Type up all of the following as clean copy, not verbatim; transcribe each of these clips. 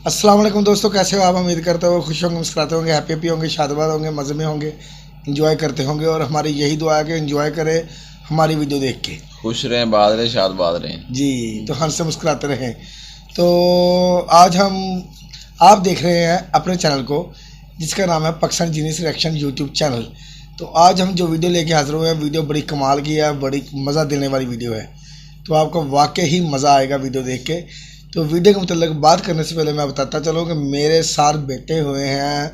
अस्सलाम वालेकुम दोस्तों, कैसे हो आप? उम्मीद करते हो खुश होंगे, मुस्कुराते होंगे, हैप्पी होंगे, शादबाद होंगे, मज़े में होंगे, इंजॉय करते होंगे। और हमारी यही दुआ है कि इंजॉय करें हमारी वीडियो देख के, खुश रहें, बात रहें, शादबाद रहें जी। तो हंसते मुस्कुराते रहें। तो आज आप देख रहे हैं अपने चैनल को जिसका नाम है Pakistan genius reaction YouTube channel. तो आज हम जो वीडियो लेके हाजिर हुए हैं, वीडियो बड़ी कमाल की है, बड़ी मज़ा देने वाली वीडियो है। तो आपको वाकई ही मज़ा आएगा वीडियो देख के। तो वीडियो के मतलब बात करने से पहले मैं बताता चलूँ कि मेरे साथ बैठे हुए हैं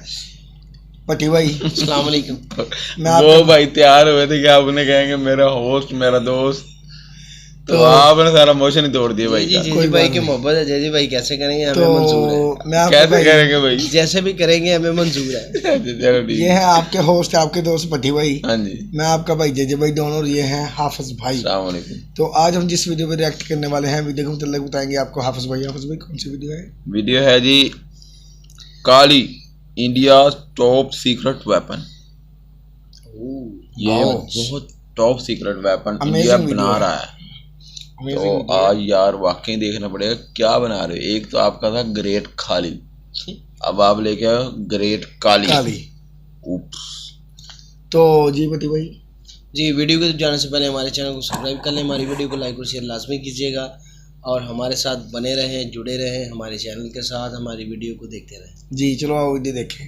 पटी भाई। अस्सलाम वालेकुम। वो भाई तैयार हुए थे कि आप उन्हें कहेंगे मेरा होस्ट, मेरा दोस्त, तो आपने सारा मोशन ही तोड़ दिया भाई। जी भाई की मोहब्बत है, जैजी भाई कैसे करेंगे हमें तो मंजूर है। मैं कैसे करेंगे भाई? जैसे भी करेंगे हमें मंजूर है। चलो ठीक। ये है आपके होस्ट, आपके दोस्त पटी भाई। हाँ जी, मैं आपका भाई जेजे भाई डॉन और ये हैं हाफिज भाई। अस्सलाम वालेकुम। तो आज हम जिस वीडियो पे रिएक्ट करने वाले हैं, वीडियो के मतलब बताएंगे आपको हाफिज भाई। हाफिज भाई कौन सी वीडियो है? वीडियो है जी काली, इंडिया टॉप सीक्रेट वेपन। ये बहुत टॉप सीक्रेट वेपन इंडिया बना रहा है। तो आज यार वाकई देखना पड़ेगा क्या बना रहे हो। एक तो आपका था ग्रेट खाली, अब आप लेके आओ ग्रेट काली। उप्स। तो जी पति भाई, जी वीडियो को जाने से पहले हमारे चैनल को सब्सक्राइब कर लें, हमारी वीडियो को लाइक और शेयर लाजमी कीजिएगा और हमारे साथ बने रहें, जुड़े रहें हमारे चैनल के साथ, हमारी वीडियो को देखते रहें। जी चलो आओ वीडियो देखें।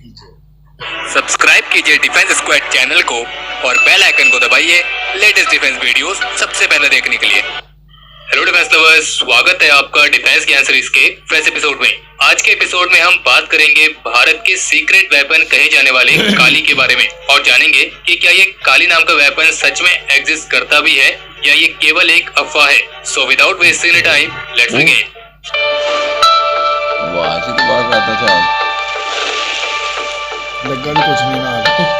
सब्सक्राइब कीजिए डिफेंस स्क्वाड चैनल को और बेल आइकन को दबाइए लेटेस्ट डिफेंस वीडियोस सबसे पहले देखने के लिए। हेलो डिफेंस लवर्स, स्वागत है आपका डिफेंस ज्ञान सीरीज के फर्स्ट एपिसोड में। आज के एपिसोड में हम बात करेंगे भारत के सीक्रेट वेपन कहे जाने वाले काली के बारे में और जानेंगे कि क्या ये काली नाम का वेपन सच में एग्जिस्ट करता भी है या ये केवल एक अफवाह है। So without wasting any time, let's begin. वाह, अच्छी तो बात करता था। लगा भी कुछ नहीं ना।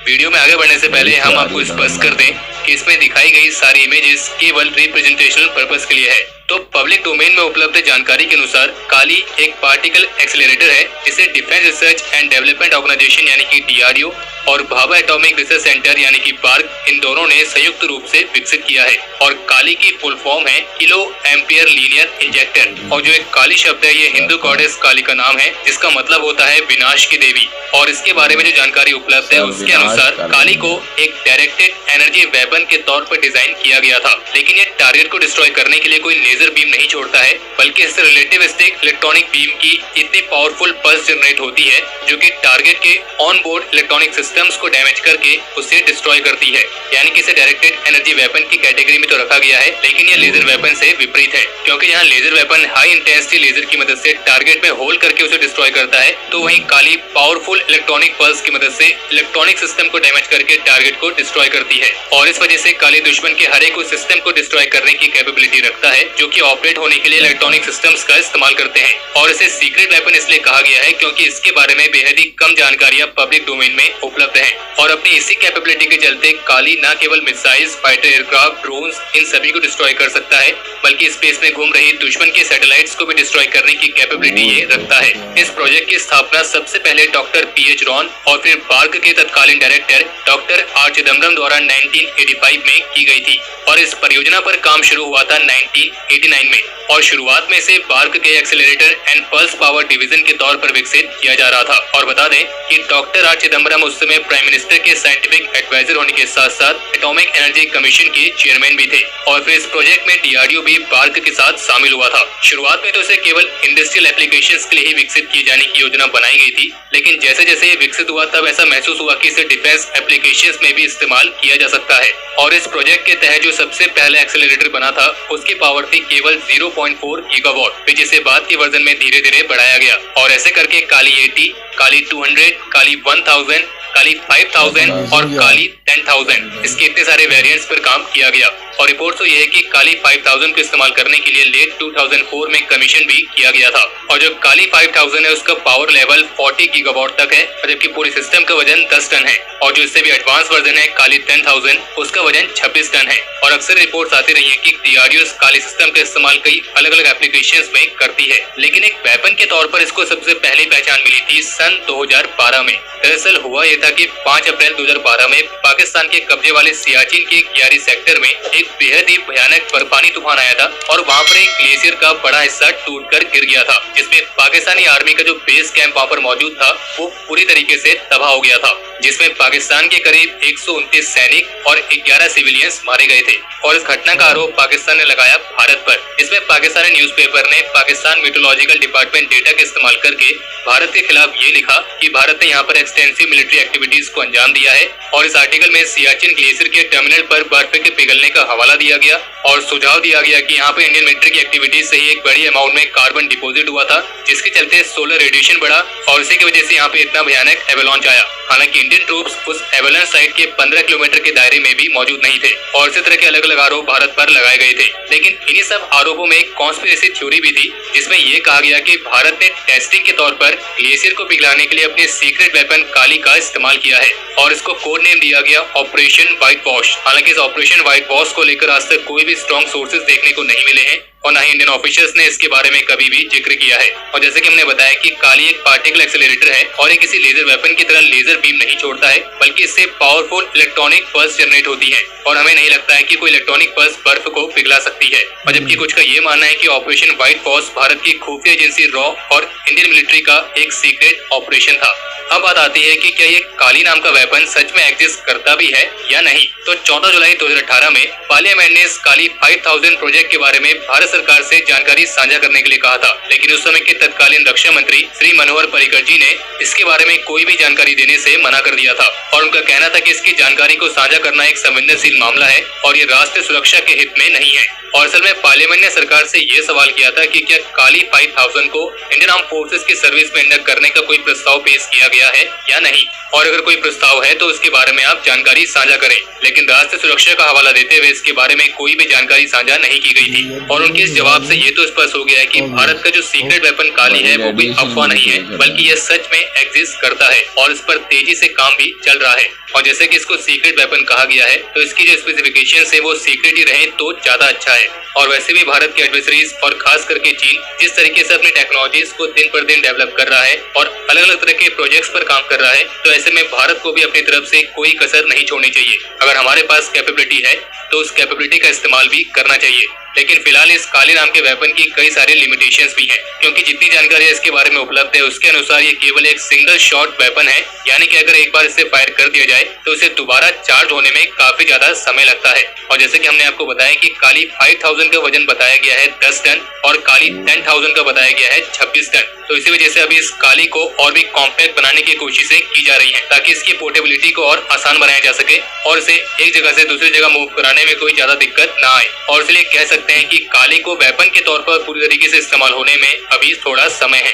वीडियो में आगे बढ़ने से पहले हम आपको स्पष्ट कर दें कि इसमें दिखाई गई सारी इमेजेस केवल रिप्रेजेंटेशनल पर्पस के लिए है। तो पब्लिक डोमेन में उपलब्ध जानकारी के अनुसार काली एक पार्टिकल एक्सेलरेटर है जिसे defence research and development organisation यानी कि DRDO और भाभा एटॉमिक रिसर्च सेंटर यानी कि बार्क, इन दोनों ने संयुक्त रूप से विकसित किया है। और काली की फुल फॉर्म है किलो एम्पियर लीनियर इंजेक्टर। और जो एक काली शब्द है ये हिंदू गॉडेस काली का नाम है जिसका मतलब होता है विनाश की देवी। और इसके बारे में जो जानकारी उपलब्ध है उसके अनुसार काली को एक डायरेक्टेड एनर्जी वेपन के तौर पर डिजाइन किया गया था, लेकिन ये टारगेट को डिस्ट्रॉय करने के लिए कोई लेजर बीम नहीं छोड़ता है, बल्कि इससे रिलेटिविस्टिक इलेक्ट्रॉनिक बीम की इतनी पावरफुल पल्स जनरेट होती है जो कि टारगेट के ऑन बोर्ड इलेक्ट्रॉनिक सिस्टम्स को डैमेज करके उसे डिस्ट्रॉय करती है। यानी कि इसे डायरेक्टेड एनर्जी वेपन की कैटेगरी में तो रखा गया है, लेकिन ये लेजर वेपन से विपरीत है, क्योंकि यहाँ laser weapon high intensity laser की मदद से टारगेट में होल करके उसे डिस्ट्रॉय करता है, तो वहीं काली पावरफुल इलेक्ट्रॉनिक पल्स की मदद से इलेक्ट्रॉनिक सिस्टम को डैमेज करके टारगेट को डिस्ट्रॉय करती है। और इस वजह से काली दुश्मन के हर एक उस सिस्टम को डिस्ट्रॉय करने की कैपेबिलिटी रखता है जो कि ऑपरेट होने के लिए इलेक्ट्रॉनिक सिस्टम्स का इस्तेमाल करते हैं। और इसे सीक्रेट वेपन इसलिए कहा गया है क्योंकि इसके बारे में बेहद ही कम जानकारियां पब्लिक डोमेन में उपलब्ध हैं। और अपनी इसी कैपेबिलिटी के चलते काली न केवल मिसाइल्स, फाइटर एयरक्राफ्ट, ड्रोन्स, इन सभी को डिस्ट्रॉय कर सकता है, बल्कि स्पेस में घूम रही दुश्मन के सैटेलाइट्स को भी डिस्ट्रॉय करने की कैपेबिलिटी ये रखता है। इस प्रोजेक्ट की स्थापना सबसे पहले डॉक्टर PH रॉन और फिर बार्क के तत्कालीन डायरेक्टर डॉक्टर R चिदम्बरम द्वारा 1985 में की गई थी और इस परियोजना पर काम शुरू हुआ था 1989 में। और शुरुआत में इसे बार्क के accelerator and pulse power division के तौर पर विकसित किया जा रहा था। और बता दें कि डॉक्टर R चिदम्बरम उस समय प्राइम मिनिस्टर के साइंटिफिक एडवाइजर होने के साथ साथ एटॉमिक एनर्जी कमीशन के चेयरमैन भी थे। और फिर इस प्रोजेक्ट में DRDO भी बार्क के साथ शामिल हुआ था। शुरुआत में तो इसे केवल इंडस्ट्रियल एप्लीकेशंस के लिए ही विकसित किए जाने की योजना बनाई गई थी, लेकिन जैसे जैसे ये विकसित हुआ तब ऐसा महसूस हुआ कि इसे डिफेंस एप्लीकेशंस में भी इस्तेमाल किया जा सकता है। और इस प्रोजेक्ट के तहत जो सबसे पहले एक्सेलरेटर बना था उसकी पावर थी केवल 0.4 गीगावाट, जिसे बाद के वर्जन में धीरे धीरे बढ़ाया गया। और ऐसे करके काली 80, काली 200, काली 1000, काली 5000 और काली 10000 इसके इतने सारे वेरिएंट्स पर काम किया गया। और रिपोर्ट तो यह है कि काली 5000 को इस्तेमाल करने के लिए लेट 2004 में कमीशन भी किया गया था। और जो काली 5000 है उसका पावर लेवल 40 गीगावाट तक है, जबकि पूरे सिस्टम का वजन 10 टन है। और जो इससे भी एडवांस वर्जन है काली 10000 उसका वजन 26 टन है। और अक्सर रिपोर्ट्स आती रही है कि DRDO इस काली सिस्टम का इस्तेमाल कई अलग अलग एप्लीकेशंस में करती है, लेकिन एक वेपन के तौर पर इसको सबसे पहले पहचान मिली थी सन 2012 में। दरअसल हुआ यह था कि 5 अप्रैल 2012 में पाकिस्तान के कब्जे वाले सियाचिन के क्यारी सेक्टर में एक एक बेहद ही भयानक बर्फानी तूफान आया था और वहाँ पर एक ग्लेशियर का बड़ा हिस्सा टूटकर गिर गया था, जिसमें पाकिस्तानी आर्मी का जो बेस कैंप वहाँ पर मौजूद था वो पूरी तरीके से तबाह हो गया था, जिसमें पाकिस्तान के करीब 129 सैनिक और 11 सिविलियंस मारे गए थे। और इस घटना का आरोप पाकिस्तान ने लगाया भारत पर। इसमें पाकिस्तानी न्यूज़पेपर ने पाकिस्तान मीटोलॉजिकल डिपार्टमेंट डेटा का इस्तेमाल करके भारत के खिलाफ ये लिखा कि भारत ने यहाँ पर एक्सटेंसिव मिलिट्री एक्टिविटीज को अंजाम दिया है। और इस आर्टिकल में सियाचिन ग्लेशियर के टर्मिनल पर बर्फ के पिघलने का हवाला दिया गया और सुझाव दिया गया कि यहाँ पे इंडियन मिलिट्री की एक्टिविटीज से ही एक बड़ी अमाउंट में कार्बन डिपोजिट हुआ था, जिसके चलते सोलर रेडिएशन बढ़ा और इसी की वजह से यहाँ पे इतना भयानक एवलांच आया। हालांकि इंडियन ट्रूप्स उस एवलांच साइट के 15 किलोमीटर के दायरे में भी मौजूद नहीं थे और इसी तरह के अलग अलग आरोप भारत पर लगाए गए थे। लेकिन इन्हीं सब आरोपों में एक कॉन्स्पिरेसी थ्योरी भी थी, जिसमें ये कहा गया कि भारत ने टेस्टिंग के तौर पर ग्लेशियर को पिघलाने के लिए अपने सीक्रेट वेपन काली का इस्तेमाल किया है और इसको कोड नेम दिया गया ऑपरेशन व्हाइट वॉश। हालांकि इस ऑपरेशन व्हाइट वॉश को लेकर आज तक कोई भी स्ट्रॉन्ग सोर्सेज देखने को नहीं मिले हैं और न ही इंडियन ऑफिशियल्स ने इसके बारे में कभी भी जिक्र किया है। और जैसे कि हमने बताया कि काली एक पार्टिकल एक्सेलरेटर है और ये किसी लेजर वेपन की तरह लेजर बीम नहीं छोड़ता है, बल्कि इससे पावरफुल इलेक्ट्रॉनिक पल्स जनरेट होती है और हमें नहीं लगता है कि कोई इलेक्ट्रॉनिक पल्स बर्फ को पिघला सकती है। और जबकि कुछ का ये मानना है कि ऑपरेशन व्हाइट वॉश भारत की खुफिया एजेंसी रॉ और इंडियन मिलिट्री का एक सीक्रेट ऑपरेशन था। अब बात आती है कि क्या ये काली नाम का वेपन सच में एग्जिस्ट करता भी है या नहीं। तो 14 जुलाई 2018 में पार्लियामेंट ने इस काली 5000 प्रोजेक्ट के बारे में भारत सरकार से जानकारी साझा करने के लिए कहा था, लेकिन उस समय के तत्कालीन रक्षा मंत्री श्री मनोहर पर्रिकर जी ने इसके बारे में कोई भी जानकारी देने से मना कर दिया था और उनका कहना था कि इसकी जानकारी को साझा करना एक संवेदनशील मामला है और ये राष्ट्रीय सुरक्षा के हित में नहीं है। और असल में पार्लियामेंट ने सरकार से ये सवाल किया था कि क्या काली 5000 को इंडियन आर्म फोर्सेस की सर्विस में इंडक्ट करने का कोई प्रस्ताव पेश किया गया है या नहीं, और अगर कोई प्रस्ताव है तो उसके बारे में आप जानकारी साझा करें। लेकिन राष्ट्रीय सुरक्षा का हवाला देते हुए इसके बारे में कोई भी जानकारी साझा नहीं की गई थी और उनके इस जवाब से ये तो स्पष्ट हो गया है कि भारत का जो सीक्रेट वेपन काली है वो कोई अफवाह नहीं है, बल्कि ये सच में एग्जिस्ट करता है और इस पर तेजी से काम भी चल रहा है। और जैसे कि इसको सीक्रेट वेपन कहा गया है तो इसकी जो स्पेसिफिकेशंस है वो सीक्रेट ही रहे तो ज्यादा अच्छा है। और वैसे भी भारत के एडवर्सरीज और खास करके चीन जिस तरीके से अपनी टेक्नोलॉजीज को दिन पर दिन डेवलप कर रहा है और अलग अलग तरह के प्रोजेक्ट्स पर काम कर रहा है, तो ऐसे में भारत को भी अपनी तरफ से कोई कसर नहीं छोड़नी चाहिए। अगर हमारे पास कैपेबिलिटी है तो उस कैपेबिलिटी का इस्तेमाल भी करना चाहिए। लेकिन फिलहाल इस काली नाम के वेपन की कई सारे लिमिटेशंस भी हैं, क्योंकि जितनी जानकारी इसके बारे में उपलब्ध है उसके अनुसार ये केवल एक सिंगल शॉट वेपन है, यानी कि अगर एक बार इसे फायर कर दिया जाए तो इसे दोबारा चार्ज होने में काफी ज्यादा समय लगता है। और जैसे कि हमने आपको बताया कि काली 5000 का वजन बताया गया है 10 टन और काली 10,000 का बताया गया है 26 टन। तो इसी वजह से अभी इस काली को और भी कॉम्पैक्ट बनाने की कोशिशें की जा रही हैं ताकि इसकी पोर्टेबिलिटी को और आसान बनाया जा सके और इसे एक जगह से दूसरी जगह मूव कराने में कोई ज्यादा दिक्कत ना आए। और इसलिए कह सकते हैं कि काली को वेपन के तौर पर पूरी तरीके से इस्तेमाल होने में अभी थोड़ा समय है।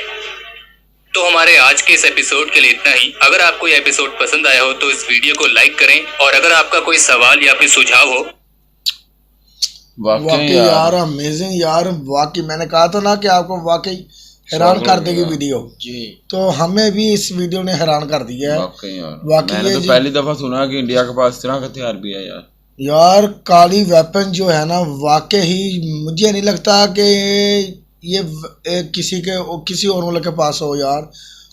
तो हमारे आज के इस एपिसोड के लिए इतना ही। अगर आपको यह एपिसोड पसंद आया हो तो इस वीडियो को लाइक करें और अगर आपका कोई सवाल या फिर सुझाव हो। वाकई यार अमेजिंग यार, वाकई मैंने कहा था ना कि आपको वाकई हैरान कर देगी वीडियो जी। तो हमें भी इस वीडियो ने हैरान कर दिया है वाकई। मैंने तो पहली दफा सुना कि इंडिया के पास इतना हथियार भी है यार। काली वेपन जो है ना वाकई ही मुझे नहीं लगता कि ये किसी और मुल्क के पास हो यार।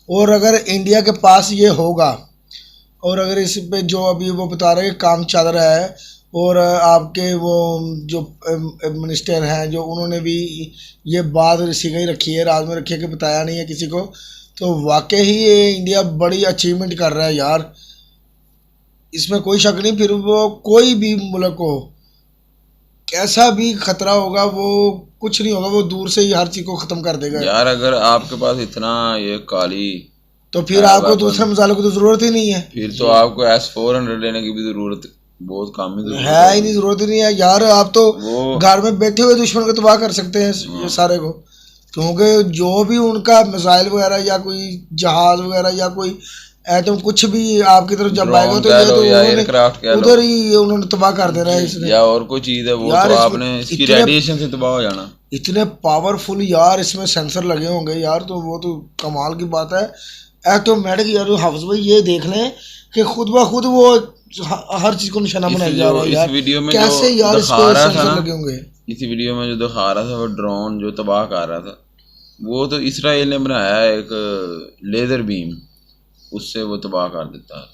और अगर इंडिया के पास ये होगा और अगर इस पे जो अभी वो बता रहे हैं काम चल रहा है और आपके वो जो मिनिस्टर हैं जो उन्होंने भी ये बात सीखा ही रखी है, राज में रखी है कि बताया नहीं है किसी को, तो वाकई ही ये इंडिया बड़ी अचीवमेंट कर रहा है यार, इसमें कोई शक नहीं। फिर वो कोई भी मुल्क हो कैसा भी खतरा होगा वो कुछ नहीं होगा, वो दूर से ही हर चीज को खत्म कर देगा यार। अगर आपके पास इतना ये काली तो फिर आपको दूसरे मसालों की तो जरूरत ही नहीं है, फिर तो आपको S-400 लेने की भी जरूरत बहुत कम है ही नहीं, जरूरत ही नहीं है यार। आप तो घर में बैठे हुए दुश्मन को तबाह कर सकते हैं ये सारे को, क्योंकि जो भी उनका मिसाइल वगैरह या कोई जहाज वगैरह या कोई एटम कुछ भी आपकी तरफ जब आएगा तो ये तो उधर ही उन्होंने तबाह कर देना है इसने, या और कोई चीज है वो तो आपने इसकी रेडिएशन से तबाह हो जाना। इतने पावरफुल यार इसमें सेंसर लगे होंगे यार, तो वो तो कमाल की बात है। ऑटोमेटिक यार हाफिज भाई ये देख लें कि खुद ब खुद वो हर चीज को निशाना बनाया जा रहा है यार। वीडियो में कैसे यार इस पे सेंसर लगे होंगे। इस वीडियो में जो दिखा रहा था वो ड्रोन जो तबाह कर रहा था वो तो इसराइल ने बनाया एक लेजर बीम, उससे वो तबाह कर देता है।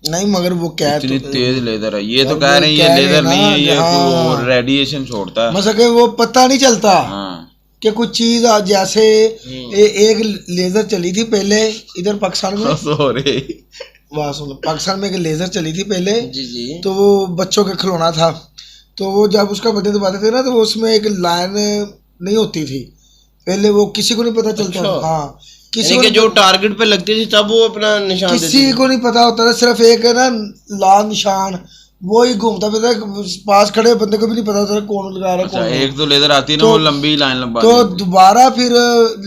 नहीं मगर वो क्या है इतनी तेज लेजर है ये, तो यार कह रहे हैं ये कह रहे लेजर ना, नहीं है, ये हाँ। तो रेडिएशन छोड़ता है। मतलब कि वो पता नहीं चलता हाँ कि कुछ चीज जैसे एक लेजर चली थी पहले इधर पाकिस्तान में, सॉरी वाह सुनो, पाकिस्तान में एक लेजर चली थी पहले, जी जी। तो वो बच्चों का खिलौना था, तो वो जब उसका बटन दबाते थे ना तो वो उसमें एक लाइन नहीं होती थी पहले, वो किसी को नहीं पता चलता। अच्छा। हाँ किसी यानी को कि जो टारगेट पे लगती थी तब वो अपना निशान देती किसी थी। को नहीं पता होता था, सिर्फ एक है ना लाल निशान वो ही घूमता फिरता, पास खड़े बंदे को भी नहीं पता होता कौन लगा रहा है अच्छा कौन नहीं। एक तो लेजर आती है ना तो- वो लंबी लाइन लंबा तो दोबारा फिर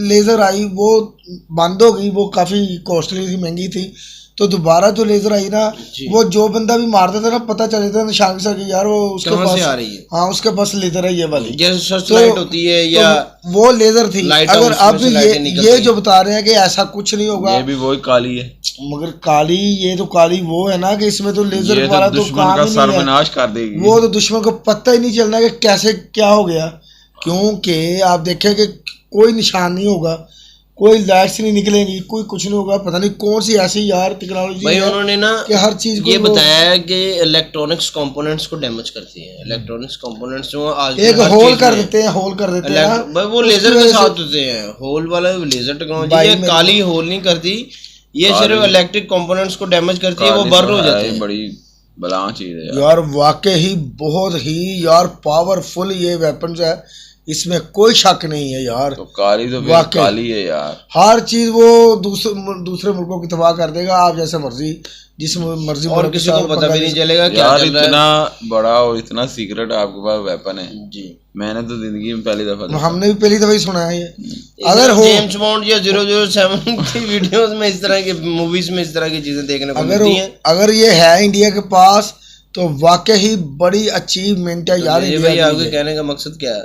लेजर आई, वो बंद हो गई, वो काफी कॉस्टली थी, महंगी थी, तो दोबारा जो लेजर आई ना वो जो बंदा भी मारता था ना पता चल जाता था निशान के साथ कि यार वो उसके कहाँ पास से आ रही है। हाँ उसके पास लेजर है ये वाली, जैसे सर्च तो- लाइट होती है या तो वो लेजर थी। लाइट अगर हाउस में अब से लाइटें निकलती ये हैं। जो बता रहे हैं कि ऐसा कुछ नहीं होगा, ये भी वही काली है, मगर काली ये तो काली वो है ना कि इसमें तो लेजर ये वाला तो तो दुश्मन काम का ही नहीं है, सर्वनाश कर देगी। वो तो दुश्मन को पता ही नहीं चलना कि कैसे क्या हो गया, क्योंकि आप देखें कि कोई निशान नहीं होगा, कोई लाइट्स नहीं निकलेंगी, कोई कुछ नहीं होगा, पता नहीं कौन सी ऐसी यार टेक्नोलॉजी भाई है उन्होंने ना कि हर चीज को ये वो- बताया है कि इलेक्ट्रॉनिक्स कंपोनेंट्स को डैमेज करती है। इलेक्ट्रॉनिक्स कंपोनेंट्स जो आज एक हर होल चीज कर में- देते हैं, होल कर देते हैं ना, भाई वो उसकी लेजर के वजह से- साथ होते हैं, होल वाला लेजर टेक्नोलॉजी भाई है, मेरे- काली होल नहीं करती, ये सिर्फ इलेक्ट्रिक कंपोनेंट्स को डैमेज करती है, वो काली बर्न तो हो है जाते ही हैं। बड़ी बला चीज है यार। यार वाकई ही बहुत ही यार पावरफुल ये वेपन्स है, इसमें कोई शक नहीं है यार, तो काली तो फिर वाकई। काली है यार। हर चीज वो दूसरे मुल्कों की तबाह कर देगा, आप जैसे मर्जी जिस मर्जी और मुल्क के किसी को साथ पता पंगा भी नहीं ले- चलेगा क्या यार चल रहा है। इतना बड़ा और इतना सीक्रेट आपके पास वेपन है, जी मैंने तो जिंदगी में पहली दफा देखा। हमने भी पहली दफा ही सुना है ये। अगर अगर हो जेम्स बॉन्ड या 007 की वीडियोस में इस तरह की मूवीज में इस तरह की चीजें देखने को अगर मिलती हैं। अगर ये है इंडिया के पास तो वाकई ही बड़ी अचीवमेंट है यार ये इंडिया भाई की आपके ये। कहने का मकसद क्या है?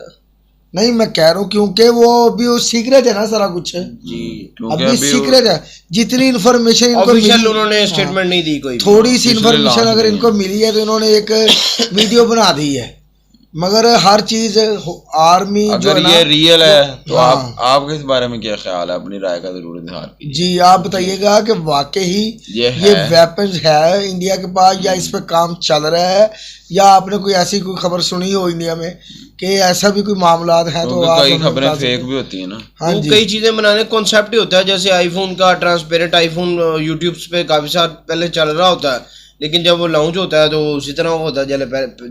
नहीं मैं कह रहा हूँ क्योंकि वो अभी वो सीक्रेट है ना सारा कुछ, जी क्योंकि अभी अभी सीक्रेट है, जितनी इन्फॉर्मेशन इनको ऑफिशियल मिली- उन्होंने हाँ, स्टेटमेंट नहीं दी कोई भी। थोड़ी सी officially इन्फॉर्मेशन launch अगर नहीं इनको है। मिली है तो इन्होंने एक वीडियो बना दी है, मगर हर चीज आर्मी जो अगर है ना ये रियल है तो हाँ। आपके इस बारे में क्या ख्याल है, अपनी राय का जरूर इजहार कीजिए। जी आप बताइएगा कि वाकई ही ये ये है। वेपन्स है इंडिया के पास या इस पे काम चल रहा है, या आपने कोई ऐसी कोई खबर सुनी हो इंडिया में कि ऐसा भी कोई मामला है तो क्योंकि आप कई हमें खबरें बता फेक सकते भी होती है ना। हैं। हाँ वो जी कई चीजें बनाने कॉन्सेप्ट ही होता है, जैसे आईफोन का ट्रांसपेरेंट आईफोन यूट्यूब पे काफी साल पहले चल रहा होता है, लेकिन जब वो लॉन्च होता है तो उसी तरह वो होता है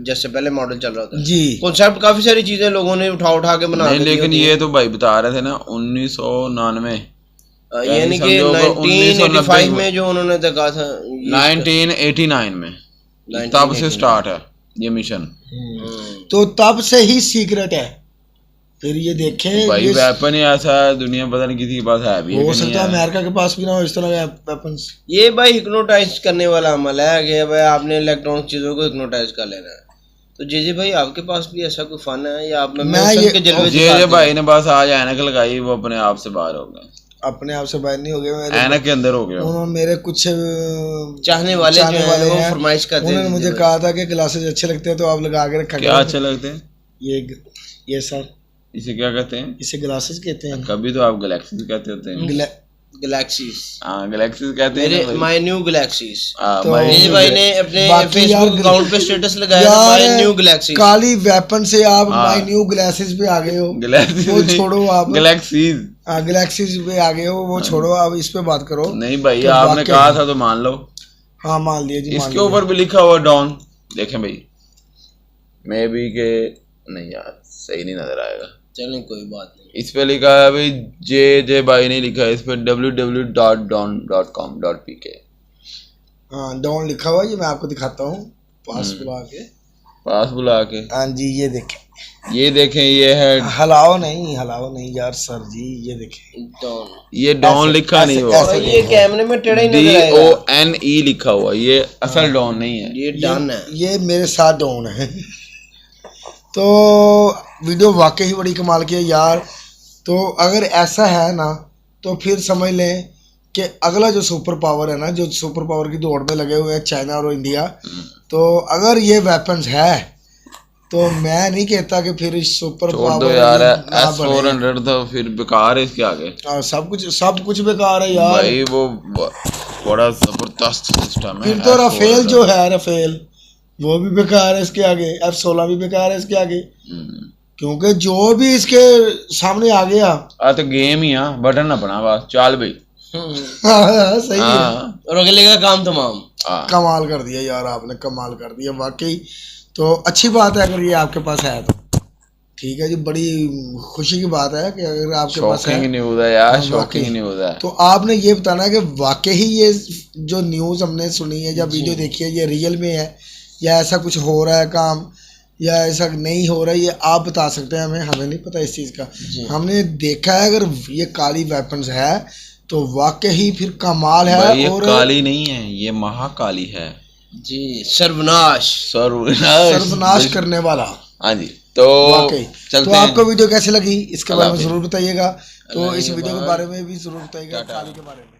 जैसे पहले मॉडल चल रहा होता है। जी कॉन्सेप्ट काफी सारी चीजें लोगों ने उठा उठा के बना नहीं के दी लेकिन होती ये हैं। तो भाई बता रहे थे ना 1999 यानी कि समझो कि 1985 में जो उन्होंने तो कहा था 1989 में तब से स्टार्ट है ये मिशन। तो तब से ही सीक्रेट है, फिर ये देखें भाई ये वेपन ही ऐसा है दुनिया पता नहीं किसी के पास है भी है हो कि नहीं सकता है है। अमेरिका के पास भी ना हो इस तरह का वेपन्स। ये भाई हिप्नोटाइज करने वाला अमल है कि भाई आपने इलेक्ट्रॉनिक चीजों को हिप्नोटाइज कर लेना है। तो जे भाई आपके पास भी ऐसा कोई फन है या आप मैं मौसम ये- के जलवे ये दिखाते हैं? भाई ने बस आज ऐनक लगाई वो अपने आप से बाहर हो गए, अपने आप से बाहर नहीं हो गए मेरे, ऐनक के अंदर हो गया। उन्होंने मेरे कुछ चाहने वाले जो हैं वो फरमाइश करते उन्होंने हैं मुझे भाई। कहा था कि ग्लासेस अच्छे लगते हैं तो आप लगा के रखा क्या करो। अच्छे लगते हैं, ये सर इसे क्या कहते हैं? इसे ग्लासेस कहते हैं। कभी तो आप गैलेक्सीज कहते होते हैं। गैलेक्सीज हाँ गैलेक्सीज कहते हैं मेरे ना भाई। माय न्यू गैलेक्सीज हाँ, तो- भाई, निज भाई ने अपने बाकी यार फेसबुक अकाउंट पे स्टेटस लगाया था my new galaxies. Kali weapon से आप हाँ। माय न्यू ग्लासेस पे आ गए हो, गैलेक्सीज वो नहीं, छोड़ो आप गैलेक्सीज गैलेक्सीज पे आ गए हो, वो छोड़ो आप इस पे बात करो। नहीं भाई तो आपने वाकई कहा में। था तो मान लो। हाँ मान लिया जी मान इसके लिया। ऊपर भी लिखा हुआ डॉन, देखें भाई मे बी के नहीं यार सही नहीं नजर आएगा। चलें कोई बात नहीं। इस पे लिखा है भाई जे भाई नहीं लिखा है, इस पे www.don.com.pk हाँ डॉन लिखा हुआ है, ये मैं आपको दिखाता हूँ पास बुला के। पास बुला के हाँ जी ये देखें, ये है हलाओ नहीं यार सर जी, ये देखें डॉन ये डॉन लिखा नहीं हुआ, ऐसे ये कैमरे में टेढ़ा ही नजर आएगा। DONE लिखा हुआ, ये असल डॉन नहीं है। ये डन है। ये मेरे साथ डॉन है। तो वीडियो वाकई ही बड़ी कमाल की है यार। तो अगर ऐसा है ना तो फिर समझ लें कि अगला जो सुपर पावर है ना, जो सुपर पावर की दौड़ में लगे हुए हैं चाइना और इंडिया, तो अगर ये वेपन्स है तो मैं नहीं कहता कि फिर इस सुपर छोड़ दो पावर यार, ना बने। S400 तो फिर बेकार है इसके आगे। सब कुछ बेकार है यार। भाई वो बड़ा जबरदस्त सिस्टम है। फिर तो राफेल जो है, राफेल वो भी बेकार है इसके आगे, F-16 भी बेकार है इसके आगे, क्योंकि जो भी इसके सामने आ गया तो गेम ही आ, बटन अपना बस चाल भाई। सही है। और अगले का काम तमाम। कमाल कर दिया यार, आपने कमाल कर दिया वाकई। तो अच्छी बात है अगर ये आपके पास है तो ठीक है जी, बड़ी खुशी की बात है कि अगर आपके पास है। शॉकिंग न्यूज़ है यार, शॉकिंग न्यूज़ है। तो आपने ये बताना है कि वाकई ही ये जो न्यूज़ हमने सुनी है या वीडियो देखी है ये रियल में है या ऐसा कुछ हो रहा है काम या ऐसा नहीं हो रहा है, ये आप बता सकते हैं हमें। हमें नहीं पता इस चीज़ का, हमने देखा है अगर ये काली वेपन्स है तो वाकई ही फिर कमाल है। ये और काली नहीं है, ये महाकाली है जी, सर्वनाश सर्वनाश करने वाला। हाँ जी, तो वाकई। चलते तो हैं। आपको वीडियो कैसी लगी इसके बारे में अल्लाह जरूर बताइएगा। तो अल्लाह इस के वीडियो के बाद। बारे में भी जरूर बताइएगा काली के बारे में।